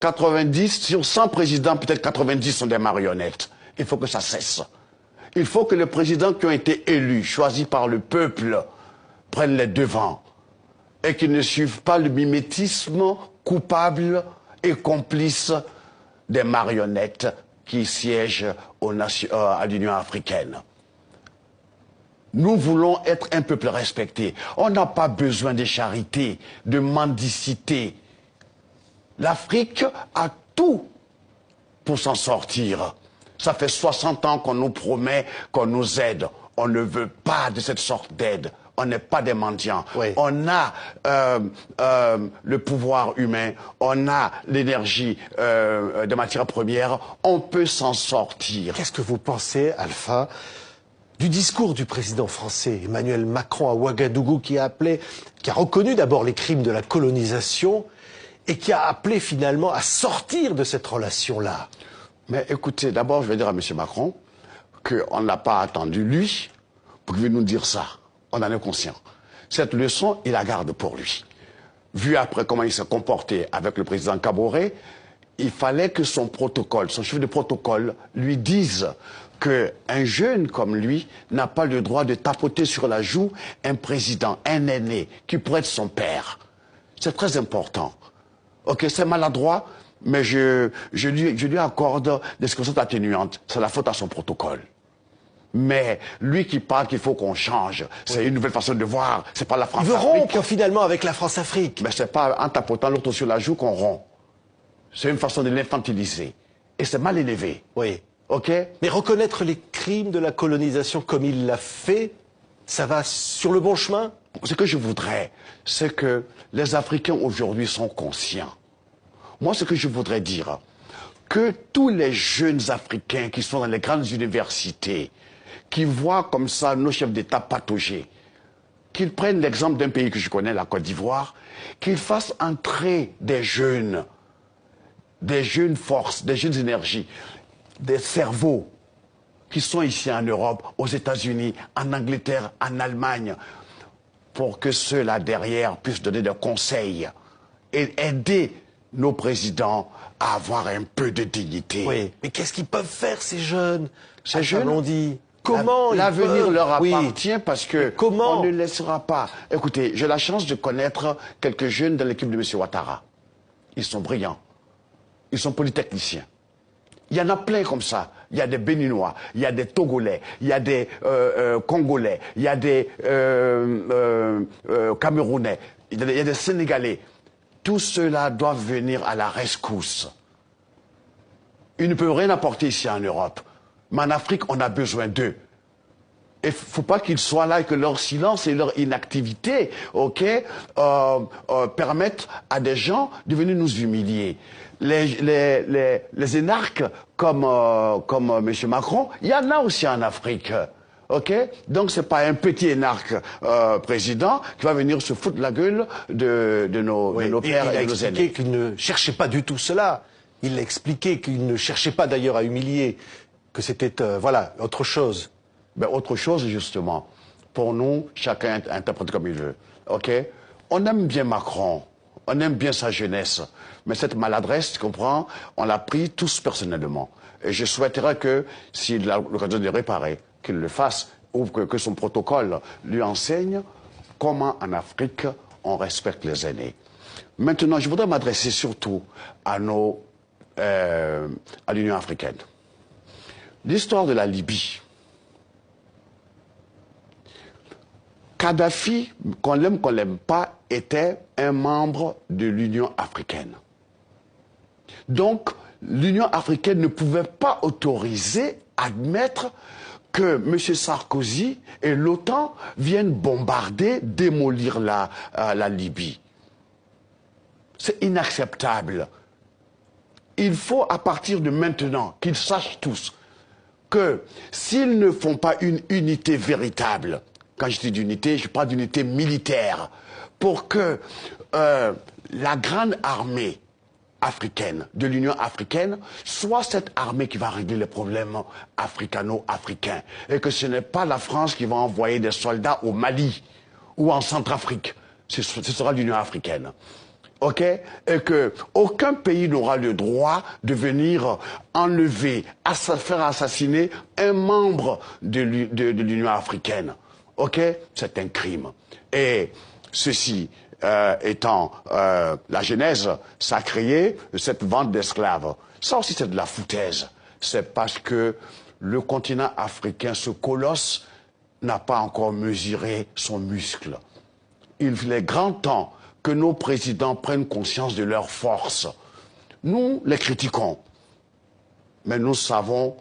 90, sur 100 présidents, peut-être 90 sont des marionnettes. Il faut que ça cesse. Il faut que les présidents qui ont été élus, choisis par le peuple, prennent les devants et qu'ils ne suivent pas le mimétisme coupable et complice des marionnettes qui siègent à l'Union africaine. Nous voulons être un peuple respecté. On n'a pas besoin de charité, de mendicité. L'Afrique a tout pour s'en sortir. Ça fait 60 ans qu'on nous promet qu'on nous aide. On ne veut pas de cette sorte d'aide. On n'est pas des mendiants. Oui. On a le pouvoir humain, on a l'énergie de matières premières, on peut s'en sortir. Qu'est-ce que vous pensez, Alpha, du discours du président français Emmanuel Macron à Ouagadougou qui a reconnu d'abord les crimes de la colonisation et qui a appelé finalement à sortir de cette relation-là? Mais écoutez, d'abord je vais dire à M. Macron qu'on n'a pas attendu lui pour qu'il vienne nous dire ça. On en est conscient. Cette leçon, il la garde pour lui. Vu après comment il s'est comporté avec le président Kaboré, il fallait que son protocole, son chef de protocole, lui dise qu'un jeune comme lui n'a pas le droit de tapoter sur la joue un président, un aîné, qui pourrait être son père. C'est très important. Ok, c'est maladroit, mais je lui accorde des circonstances atténuantes. C'est la faute à son protocole. Mais lui qui parle qu'il faut qu'on change, c'est une nouvelle façon de voir. C'est pas la France-Afrique. Il veut rompre finalement avec la France-Afrique. Mais c'est pas en tapotant l'autre sur la joue qu'on rompt. C'est une façon de l'infantiliser. Et c'est mal élevé. Oui. Ok? Mais reconnaître les crimes de la colonisation comme il l'a fait, ça va sur le bon chemin? Ce que je voudrais, c'est que les Africains aujourd'hui sont conscients. Moi, ce que je voudrais dire, que tous les jeunes Africains qui sont dans les grandes universités, qui voient comme ça nos chefs d'État patauger, qu'ils prennent l'exemple d'un pays que je connais, la Côte d'Ivoire, qu'ils fassent entrer des jeunes forces, des jeunes énergies, des cerveaux qui sont ici en Europe, aux États-Unis, en Angleterre, en Allemagne, pour que ceux-là derrière puissent donner des conseils et aider nos présidents à avoir un peu de dignité. Oui, mais qu'est-ce qu'ils peuvent faire ces jeunes? Ces jeunes, on dit. Comment l'avenir leur appartient, oui. parce que comment on ne laissera pas. Écoutez, j'ai la chance de connaître quelques jeunes dans l'équipe de M. Ouattara. Ils sont brillants. Ils sont polytechniciens. Il y en a plein comme ça. Il y a des Béninois, il y a des Togolais, il y a des Congolais, il y a des Camerounais, il y a des Sénégalais. Tous ceux-là doivent venir à la rescousse. Ils ne peuvent rien apporter ici en Europe. Mais en Afrique, on a besoin d'eux. Il ne faut pas qu'ils soient là et que leur silence et leur inactivité, permettent à des gens de venir nous humilier. Les énarques comme M. Macron, il y en a aussi en Afrique. Donc c'est pas un petit énarque président qui va venir se foutre la gueule de nos pères et de nos aînés. Il a expliqué qu'il ne cherchait pas du tout cela. Il a expliqué qu'il ne cherchait pas d'ailleurs à humilier, que c'était, voilà, autre chose. Ben, autre chose, justement. Pour nous, chacun interprète comme il veut. On aime bien Macron, on aime bien sa jeunesse, mais cette maladresse, tu comprends, on l'a pris tous personnellement. Et je souhaiterais que, s'il a l'occasion de réparer, qu'il le fasse, ou que son protocole lui enseigne comment en Afrique on respecte les aînés. Maintenant, je voudrais m'adresser surtout à l'Union africaine. L'histoire de la Libye. Kadhafi, qu'on l'aime pas, était un membre de l'Union africaine. Donc, l'Union africaine ne pouvait pas autoriser, admettre que M. Sarkozy et l'OTAN viennent bombarder, démolir la Libye. C'est inacceptable. Il faut, à partir de maintenant, qu'ils sachent tous que s'ils ne font pas une unité véritable, quand je dis d'unité, je parle d'unité militaire, pour que la grande armée africaine, de l'Union africaine, soit cette armée qui va régler les problèmes africano-africains. Et que ce n'est pas la France qui va envoyer des soldats au Mali ou en Centrafrique. Ce sera l'Union africaine. ok, et que aucun pays n'aura le droit de venir enlever, faire assassiner un membre de l'Union africaine, ok, c'est un crime. Et ceci étant la genèse sacrée de cette vente d'esclaves, ça aussi c'est de la foutaise. C'est parce que le continent africain, ce colosse, n'a pas encore mesuré son muscle. Il est grand temps que nos présidents prennent conscience de leur force. Nous les critiquons, mais nous savons